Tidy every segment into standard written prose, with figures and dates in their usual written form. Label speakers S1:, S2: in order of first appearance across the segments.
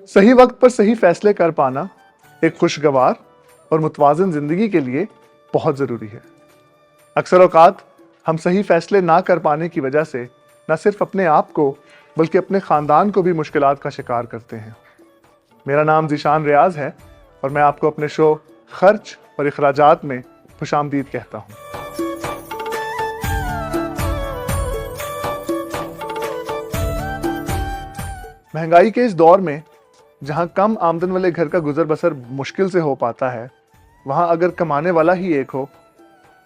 S1: सही वक्त पर सही फैसले कर पाना एक खुशगवार और मुतवाज़िन ज़िंदगी के लिए बहुत ज़रूरी है। अक्सर औक़ात हम सही फैसले ना कर पाने की वजह से न सिर्फ अपने आप को बल्कि अपने ख़ानदान को भी मुश्किलात का शिकार करते हैं। मेरा नाम ज़ीशान रियाज़ है और मैं आपको अपने शो खर्च और अखराजात में खुशामदीद कहता हूँ। महंगाई के इस दौर में जहाँ कम आमदन वाले घर का गुजर बसर मुश्किल से हो पाता है, वहाँ अगर कमाने वाला ही एक हो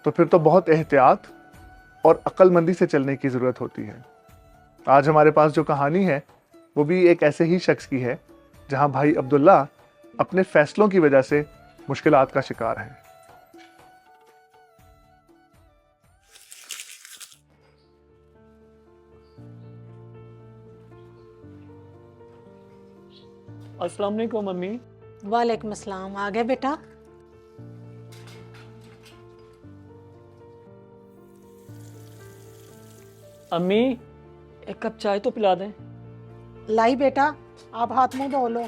S1: तो फिर तो बहुत एहतियात और अक्लमंदी से चलने की ज़रूरत होती है। आज हमारे पास जो कहानी है वो भी एक ऐसे ही शख्स की है जहाँ भाई अब्दुल्ला अपने फैसलों की वजह से मुश्किलात का शिकार है।
S2: अस्सलाम वालेकुम मम्मी।
S3: वालेकुम अस्सलाम। आ गए बेटा?
S2: अम्मी एक कप चाय तो पिला दें।
S3: लाई बेटा, आप हाथ मुंह धो लो।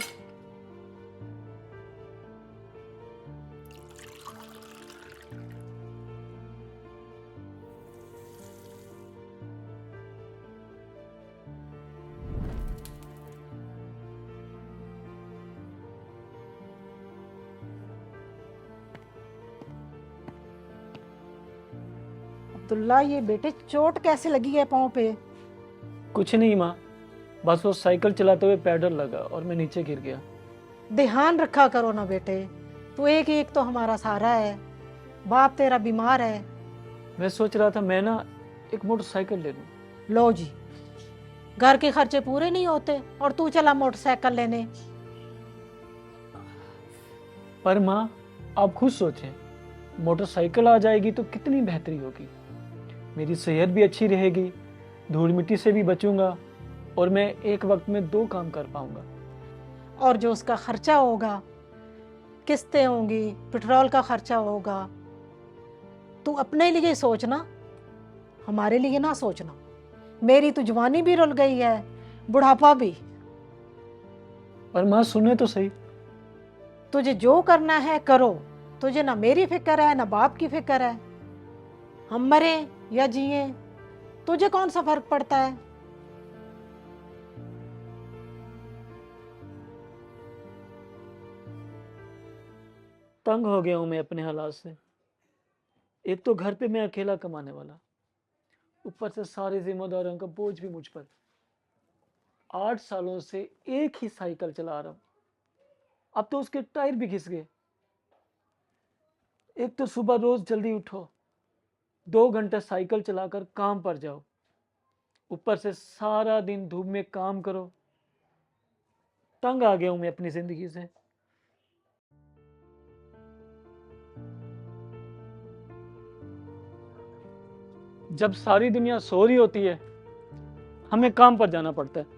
S3: अब्दुल्ला, ये बेटे चोट कैसे लगी है पाँव पे?
S2: कुछ नहीं माँ, बस वो साइकिल चलाते हुए पैडल लगा और मैं नीचे गिर गया।
S3: ध्यान रखा करो ना बेटे, तू एक एक तो हमारा सहारा है, बाप तेरा बीमार है।
S2: मैं सोच रहा था मैं ना एक मोटरसाइकिल ले लूँ।
S3: लो जी, घर के खर्चे पूरे नहीं होते और तू चला मोटरसाइकिल लेने।
S2: पर माँ आप खुद सोचें, मोटरसाइकिल आ जाएगी तो कितनी बेहतरी होगी। मेरी सेहत भी अच्छी रहेगी, धूल मिट्टी से भी बचूंगा और मैं एक वक्त में 2 काम कर पाऊंगा।
S3: और जो उसका खर्चा होगा, किस्तें होंगी, पेट्रोल का खर्चा होगा, तू अपने लिए सोचना, हमारे लिए ना सोचना। मेरी तो जवानी भी रुल गई है, बुढ़ापा भी।
S2: पर माँ सुने तो सही।
S3: तुझे जो करना है करो, तुझे ना मेरी फिक्र है ना बाप की फिक्र है। हम मरे या जिए तुझे कौन सा फर्क पड़ता है?
S2: तंग हो गया हूं मैं अपने हालात से। एक तो घर पे मैं अकेला कमाने वाला, ऊपर से सारी जिम्मेदारियों का बोझ भी मुझ पर। 8 सालों से एक ही साइकिल चला रहा हूं, अब तो उसके टायर भी घिस गए। एक तो सुबह रोज जल्दी उठो, 2 घंटे साइकिल चलाकर काम पर जाओ, ऊपर से सारा दिन धूप में काम करो। तंग आ गया हूं मैं अपनी जिंदगी से। जब सारी दुनिया सो रही होती है, हमें काम पर जाना पड़ता है।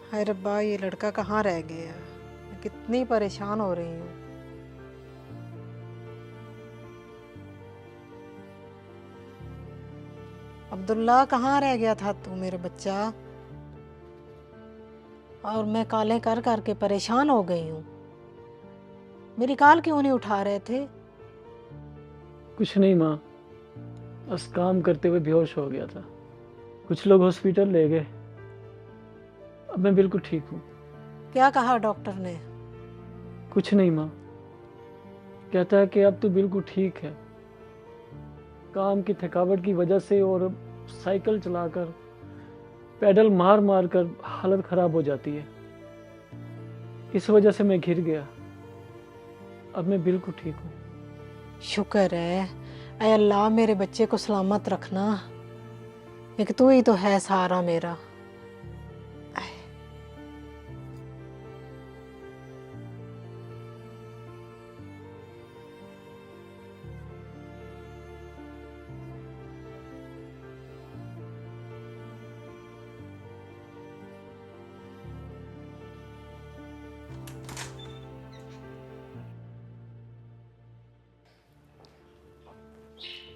S3: हाय रब्बा, ये लड़का कहाँ रह गया? मैं कितनी परेशान हो रही हूँ। अब्दुल्ला, कहाँ रह गया था तू मेरे बच्चा? और मैं कॉलें कर करके परेशान हो गई हूँ। मेरी कॉल क्यों नहीं उठा रहे थे?
S2: कुछ नहीं माँ, बस काम करते हुए बेहोश हो गया था। कुछ लोग हॉस्पिटल ले गए, अब मैं बिल्कुल ठीक हूँ।
S3: क्या कहा डॉक्टर ने?
S2: कुछ नहीं माँ, कहता है कि अब तो बिल्कुल ठीक है। काम की थकावट की वजह से और साइकिल चलाकर पैडल मार मार कर हालत खराब हो जाती है, इस वजह से मैं गिर गया। अब मैं बिल्कुल ठीक हूँ।
S3: शुक्र है, ऐ अल्लाह मेरे बच्चे को सलामत रखना। एक तू ही तो है सहारा मेरा।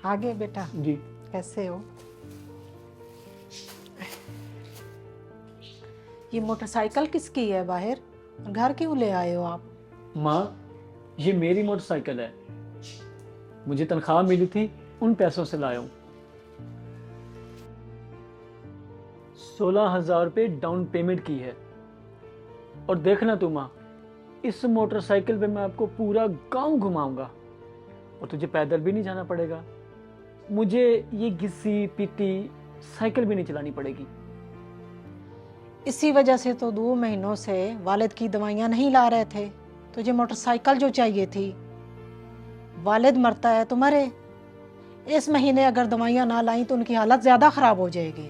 S3: आगे बेटा,
S2: जी
S3: कैसे हो? ये मोटरसाइकिल किसकी है बाहर? घर क्यों ले आए हो आप?
S2: माँ, ये मेरी मोटरसाइकिल है, मुझे तनख्वाह मिली थी, उन पैसों से लाया हूँ। 16,000 रुपये डाउन पेमेंट की है। और देखना तू माँ, इस मोटरसाइकिल पे मैं आपको पूरा गांव घुमाऊंगा और तुझे पैदल भी नहीं जाना पड़ेगा। मुझे ये घिसी पिटी साइकिल भी नहीं चलानी पड़ेगी।
S3: इसी वजह से तो 2 महीनों से वालिद की दवाइयाँ नहीं ला रहे थे। तुझे मोटरसाइकिल जो चाहिए थी। वालिद मरता है तो मरे, इस महीने अगर दवाइयाँ ना लाई तो उनकी हालत ज़्यादा ख़राब हो जाएगी।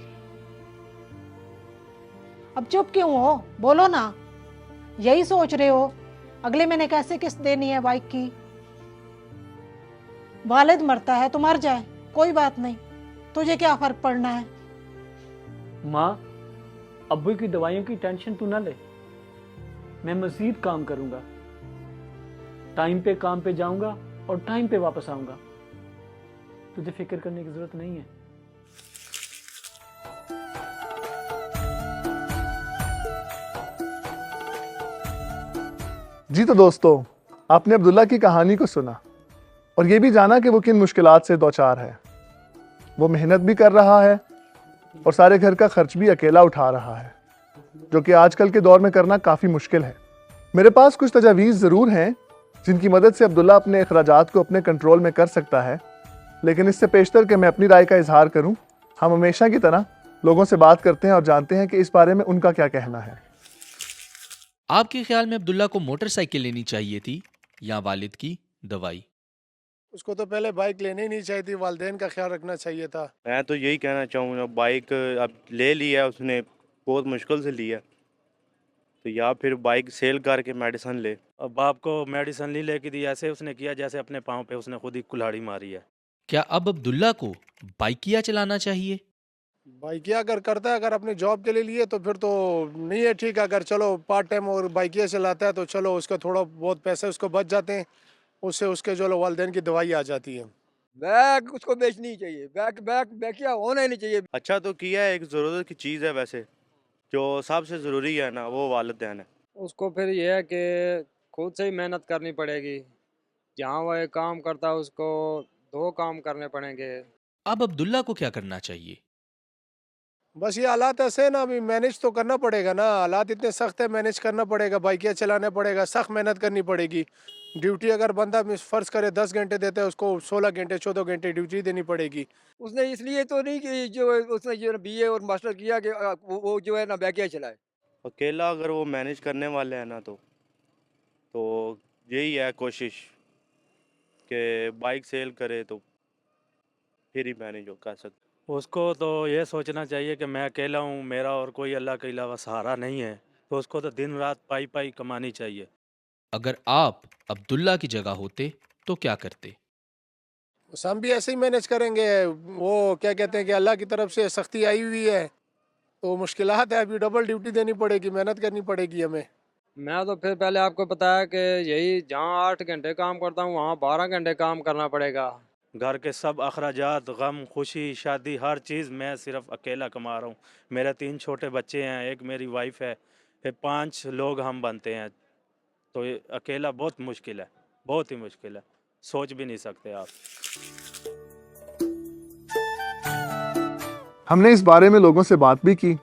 S3: अब चुप क्यों हो? बोलो ना। यही सोच रहे हो अगले महीने कैसे किस्त देनी है बाइक की? वालिद मरता है तो मर जाए, कोई बात नहीं, तुझे क्या फर्क पड़ना है?
S2: माँ, अब्बू की दवाइयों की टेंशन तू ना ले, मैं मजीद काम करूंगा, टाइम पे काम पे जाऊंगा और टाइम पे वापस आऊंगा। तुझे फिक्र करने की जरूरत नहीं है।
S1: जी तो दोस्तों, आपने अब्दुल्ला की कहानी को सुना और ये भी जाना कि वो किन मुश्किलात से दो चार है। वो मेहनत भी कर रहा है और सारे घर का खर्च भी अकेला उठा रहा है, जो कि आजकल के दौर में करना काफ़ी मुश्किल है। मेरे पास कुछ तजावीज़ ज़रूर हैं जिनकी मदद से अब्दुल्ला अपने अखराजात को अपने कंट्रोल में कर सकता है, लेकिन इससे पेशतर कि मैं अपनी राय का इजहार करूं, हम हमेशा की तरह लोगों से बात करते हैं और जानते हैं कि इस बारे में उनका क्या कहना है।
S4: आपके ख्याल में अब्दुल्ला को मोटरसाइकिल लेनी चाहिए थी या वालिद की दवाई?
S5: उसको तो पहले बाइक लेनी ही नहीं चाहिए थी, वालिदैन का ख्याल रखना चाहिए था।
S6: मैं तो यही कहना चाहूँगा, बाइक अब ले लिया उसने, बहुत मुश्किल से लिया, तो या फिर बाइक सेल करके मेडिसिन ले।
S7: अब बाप को मेडिसिन नहीं लेके दी, ऐसे उसने किया जैसे अपने पाँव पे उसने खुद ही कुल्हाड़ी मारी है।
S4: क्या अब अब्दुल्ला को बाइकिया चलाना चाहिए?
S5: बाइकिया अगर करता है, अगर अपनी जॉब के लिए लिए तो फिर तो नहीं है ठीक। अगर चलो पार्ट टाइम और बाइकिया चलाता है तो चलो उसका थोड़ा बहुत पैसे उसको बच जाते हैं, उससे उसके जो वालिदैन की दवाई आ जाती है।
S8: बैग उसको बेचनी चाहिए, बैग बैग बैकिया होना ही नहीं चाहिए।
S6: अच्छा तो किया है, एक ज़रूरत की चीज़ है, वैसे जो सबसे ज़रूरी है ना वो वालिदैन है।
S8: उसको फिर यह है कि खुद से ही मेहनत करनी पड़ेगी। जहाँ वह एक काम करता है उसको 2 काम करने पड़ेंगे।
S4: अब अब्दुल्ला को क्या करना चाहिए?
S5: बस ये हालात ऐसे है ना, अभी मैनेज तो करना पड़ेगा ना, हालात इतने सख्त है, मैनेज करना पड़ेगा, बाइकिया चलाना पड़ेगा, सख्त मेहनत करनी पड़ेगी। ड्यूटी अगर बंदा फ़र्ज़ करे 10 घंटे देता है, उसको 16 घंटे 14 घंटे ड्यूटी देनी पड़ेगी।
S8: उसने इसलिए तो नहीं कि जो उसने जो बीए और मास्टर किया कि वो जो है ना बैकिया चलाए।
S6: अकेला अगर वो मैनेज करने वाले हैं ना तो यही है कोशिश कि बाइक सेल करे तो फिर ही मैनेज हो कर सकते।
S7: उसको तो ये सोचना चाहिए कि मैं अकेला हूँ, मेरा और कोई अल्लाह के अलावा सहारा नहीं है, तो उसको तो दिन रात पाई पाई कमानी चाहिए।
S4: अगर आप अब्दुल्ला की जगह होते तो क्या करते?
S5: हम भी ऐसे ही मैनेज करेंगे। वो क्या कहते हैं कि अल्लाह की तरफ से सख्ती आई हुई है तो मुश्किलात है, अभी डबल ड्यूटी देनी पड़ेगी, मेहनत करनी पड़ेगी हमें।
S8: मैं तो फिर पहले आपको बताया कि यही जहाँ 8 घंटे काम करता हूँ वहाँ 12 घंटे काम करना पड़ेगा।
S7: घर के सब अखराजात, गम, खुशी, शादी, हर चीज़ मैं सिर्फ अकेला कमा रहा हूँ। मेरे 3 छोटे बच्चे हैं, एक मेरी वाइफ है, फिर 5 लोग हम बनते हैं, तो ये अकेला बहुत मुश्किल है, बहुत ही मुश्किल है, सोच भी नहीं सकते आप।
S1: हमने इस बारे में लोगों से बात भी की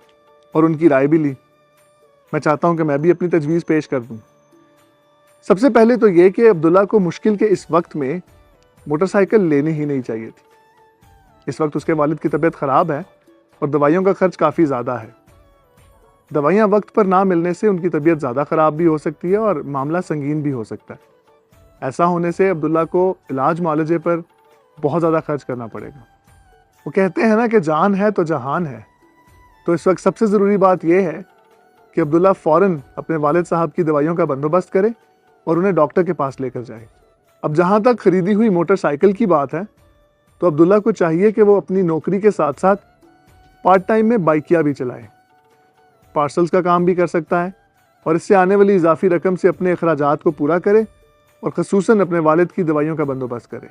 S1: और उनकी राय भी ली। मैं चाहता हूं कि मैं भी अपनी तजवीज़ पेश कर दूं। सबसे पहले तो ये कि अब्दुल्ला को मुश्किल के इस वक्त में मोटरसाइकिल लेनी ही नहीं चाहिए थी। इस वक्त उसके वालिद की तबीयत ख़राब है और दवाइयों का खर्च काफ़ी ज़्यादा है। दवाइयाँ वक्त पर ना मिलने से उनकी तबीयत ज़्यादा ख़राब भी हो सकती है और मामला संगीन भी हो सकता है। ऐसा होने से अब्दुल्ला को इलाज मुआलजे पर बहुत ज़्यादा खर्च करना पड़ेगा। वो कहते हैं ना कि जान है तो जहान है। तो इस वक्त सबसे ज़रूरी बात यह है कि अब्दुल्ला फ़ौरन अपने वालिद साहब की दवाइयों का बंदोबस्त करे और उन्हें डॉक्टर के पास लेकर जाए। अब जहाँ तक ख़रीदी हुई मोटरसाइकिल की बात है, तो अब्दुल्ला को चाहिए कि वो अपनी नौकरी के साथ साथ पार्ट टाइम में बाइकिया भी चलाए। पार्सल्स का काम भी कर सकता है और इससे आने वाली इजाफी रकम से अपने अखराजात को पूरा करे और ख़ुसूसन अपने वालिद की दवाइयों का बंदोबस्त करे।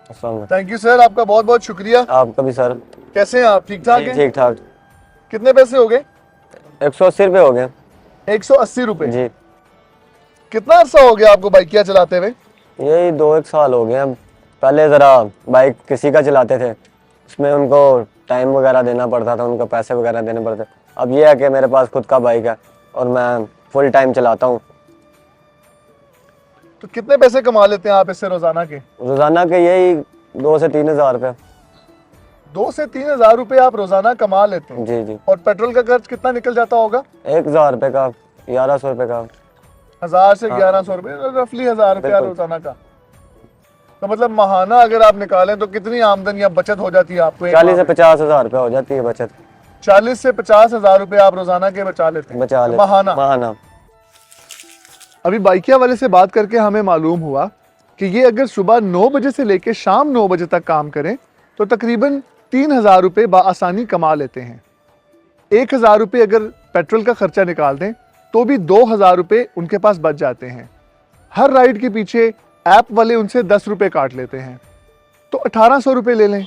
S1: थैंक यू सर, आपका बहुत बहुत शुक्रिया।
S9: आपका भी सर।
S1: कैसे हैं आप? ठीक ठाक हैं?
S9: ठीक ठाक।
S1: कितने पैसे हो गए?
S9: 180 रुपये हो गए।
S1: 180 रुपये
S9: जी।
S1: कितना अरसा हो गया आपको बाइकिया चलाते हुए?
S9: यही 2-1 साल हो गए। पहले ज़रा बाइक किसी का चलाते थे, उसमें उनको टाइम वगैरह देना पड़ता था, उनको पैसे वगैरह देने पड़ते। अब ये है कि मेरे पास खुद का बाइक है और मैं फुल टाइम चलाता हूँ।
S1: तो कितने पैसे कमा लेते हैं आप इससे रोजाना के?
S9: रोज़ाना के यही 2 से 3 हज़ार रुपये।
S1: 2 से 3 हज़ार रुपये आप रोजाना कमा लेते हैं?
S9: जी जी।
S1: और पेट्रोल का खर्च कितना निकल जाता होगा?
S9: 1000 रुपये का, 1100 रुपये का।
S1: 1000 से 1100 रुपये, रफली 1000 रुपया रोजाना का। तो मतलब माहाना अगर आप निकालें तो कितनी आमदन या बचत हो जाती है आपको?
S9: 40 से 50 हज़ार रुपये हो जाती है बचत।
S1: 40 से 50 हज़ार रुपये आप रोजाना के बचा लेते हैं?
S9: बचा लेते
S1: माहाना। अभी बाइकिया वाले से बात करके हमें मालूम हुआ कि ये अगर सुबह 9 बजे से लेकर शाम 9 बजे तक काम करें तो तकरीबन 3000 रुपये बाआसानी कमा लेते हैं। 1000 रुपये अगर पेट्रोल का खर्चा निकाल दें तो भी 2000 रुपये उनके पास बच जाते हैं। हर राइड के पीछे ऐप वाले उनसे 10 रुपये काट लेते हैं, तो 1800 रुपये ले लें।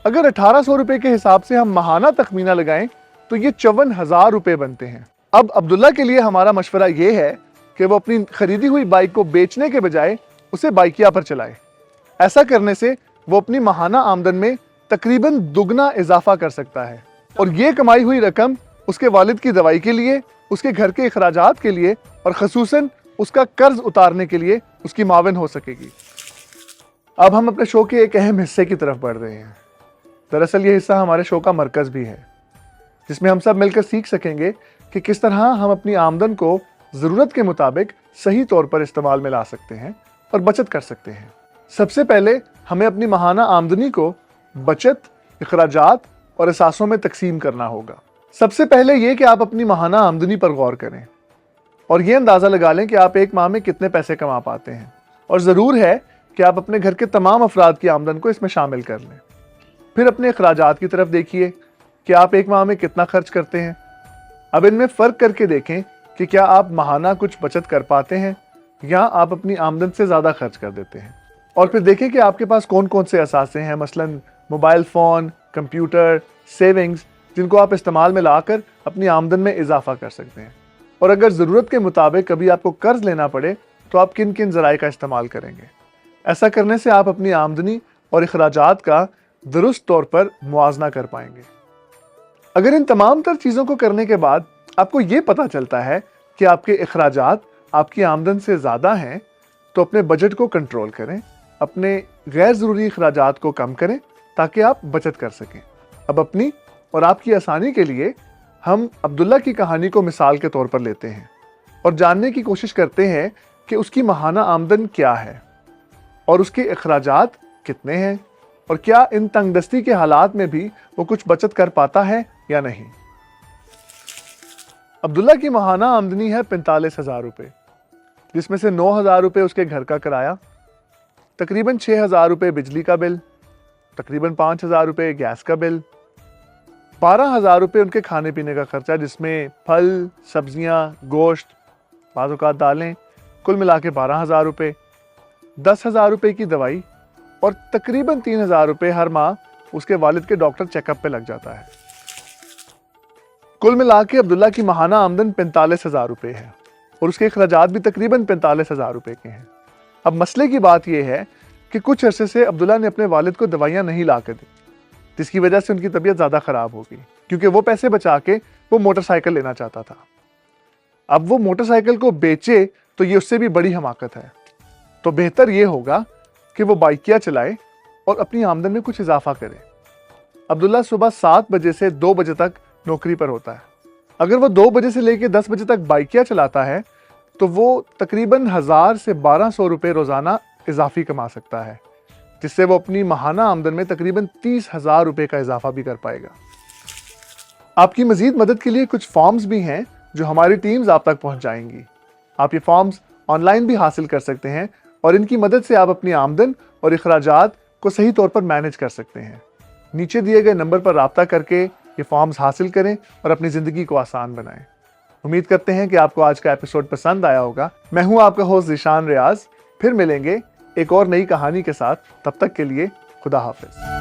S1: अगर 1800 रुपये के हिसाब से हम माहाना तखमीना लगाएं तो ये 54,000 रुपये बनते हैं। अब अब्दुल्ला के लिए हमारा मशवरा ये है कि वो अपनी खरीदी हुई बाइक को बेचने के बजाय उसे बाइकिया पर चलाए। ऐसा करने से वो अपनी माहाना आमदन में तकरीबन दुगना इजाफा कर सकता है और ये कमाई हुई रकम उसके वालिद की दवाई के लिए, उसके घर के अखराजात के लिए और ख़ुसूसन उसका कर्ज उतारने के लिए उसकी मावन हो सकेगी। अब हम अपने शो के एक अहम हिस्से की तरफ बढ़ रहे हैं। दरअसल ये हिस्सा हमारे शो का मरकज़ भी है, जिसमें हम सब मिलकर सीख सकेंगे कि किस तरह हम अपनी आमदन को ज़रूरत के मुताबिक सही तौर पर इस्तेमाल में ला सकते हैं और बचत कर सकते हैं। सबसे पहले हमें अपनी माहाना आमदनी को बचत, अखराजात और असासों में तकसीम करना होगा। सबसे पहले ये कि आप अपनी माहाना आमदनी पर गौर करें और ये अंदाज़ा लगा लें कि आप एक माह में कितने पैसे कमा पाते हैं। और ज़रूर है कि आप अपने घर के तमाम अफराद की आमदन को इसमें शामिल कर लें। फिर अपने अखराजात की तरफ देखिए कि आप एक माह में कितना खर्च करते हैं। अब इनमें फ़र्क करके देखें कि क्या आप माहाना कुछ बचत कर पाते हैं या आप अपनी आमदन से ज़्यादा खर्च कर देते हैं। और फिर देखें कि आपके पास कौन कौन से असासे हैं, मसलन मोबाइल फ़ोन, कंप्यूटर, सेविंग्स, जिनको आप इस्तेमाल में लाकर अपनी आमदन में इजाफा कर सकते हैं। और अगर ज़रूरत के मुताबिक कभी आपको कर्ज लेना पड़े तो आप किन किन ज़राए का इस्तेमाल करेंगे। ऐसा करने से आप अपनी आमदनी और अखराजात का दुरुस्त तौर पर मुआजना कर पाएंगे। अगर इन तमाम तर चीज़ों को करने के बाद आपको ये पता चलता है कि आपके अखराजात आपकी आमदन से ज़्यादा हैं, तो अपने बजट को कंट्रोल करें, अपने गैर ज़रूरी अखराजात को कम करें ताकि आप बचत कर सकें। अब अपनी और आपकी आसानी के लिए हम अब्दुल्ला की कहानी को मिसाल के तौर पर लेते हैं और जानने की कोशिश करते हैं कि उसकी माहाना आमदन क्या है और उसके अखराजात कितने हैं और क्या इन तंगदस्ती के हालात में भी वो कुछ बचत कर पाता है या नहीं। अब्दुल्ला की माहाना आमदनी है 45,000 रुपये, जिसमें से 9,000 रुपये उसके घर का किराया, तकरीबन 6,000 रुपये बिजली का बिल, तकरीबन 5,000 रुपये गैस का बिल, 12,000 रुपये उनके खाने पीने का खर्चा, जिसमें फल, सब्जियां, गोश्त, बाज़ औक़ात दालें, कुल मिला के 12,000 रुपये, 10,000 रुपये की दवाई और तकरीबन 3,000 रुपये हर माह उसके वालिद के डॉक्टर चेकअप पे लग जाता है। कुल मिला के अब्दुल्ला की माहाना आमदन 45,000 रुपये है और उसके अखराजात भी तकरीबन 45,000 रुपये के हैं। अब मसले की बात यह है कि कुछ अरसे से अब्दुल्ला ने अपने वालिद को दवाइयाँ नहीं ला कर दी, जिसकी वजह से उनकी तबीयत ज़्यादा ख़राब हो गई, क्योंकि वो पैसे बचा के वो मोटरसाइकिल लेना चाहता था। अब वो मोटरसाइकिल को बेचे तो ये उससे भी बड़ी हमाकत है। तो बेहतर ये होगा कि वो बाइकिया चलाए और अपनी आमदन में कुछ इजाफा करे। अब्दुल्ला सुबह 7 बजे से 2 बजे तक नौकरी पर होता है। अगर वो 2 बजे से लेकर 10 बजे तक बाइकिया चलाता है तो वो तकरीबन 1000 से 1200 रुपये रोज़ाना इजाफी कमा सकता है, जिससे वो अपनी माहाना आमदन में तकरीबन 30,000 रुपये का इजाफा भी कर पाएगा। आपकी मजीद मदद के लिए कुछ फॉर्म्स भी हैं जो हमारी टीम्स आप तक पहुंच जाएंगी। आप ये फॉर्म्स ऑनलाइन भी हासिल कर सकते हैं और इनकी मदद से आप अपनी आमदन और अखराजात को सही तौर पर मैनेज कर सकते हैं। नीचे दिए गए नंबर पर राब्ता करके ये फॉर्म्स हासिल करें और अपनी ज़िंदगी को आसान बनाएं। उम्मीद करते हैं कि आपको आज का एपिसोड पसंद आया होगा। मैं हूं आपका होस्ट ज़ीशान रियाज। फिर मिलेंगे एक और नई कहानी के साथ। तब तक के लिए खुदा हाफिज।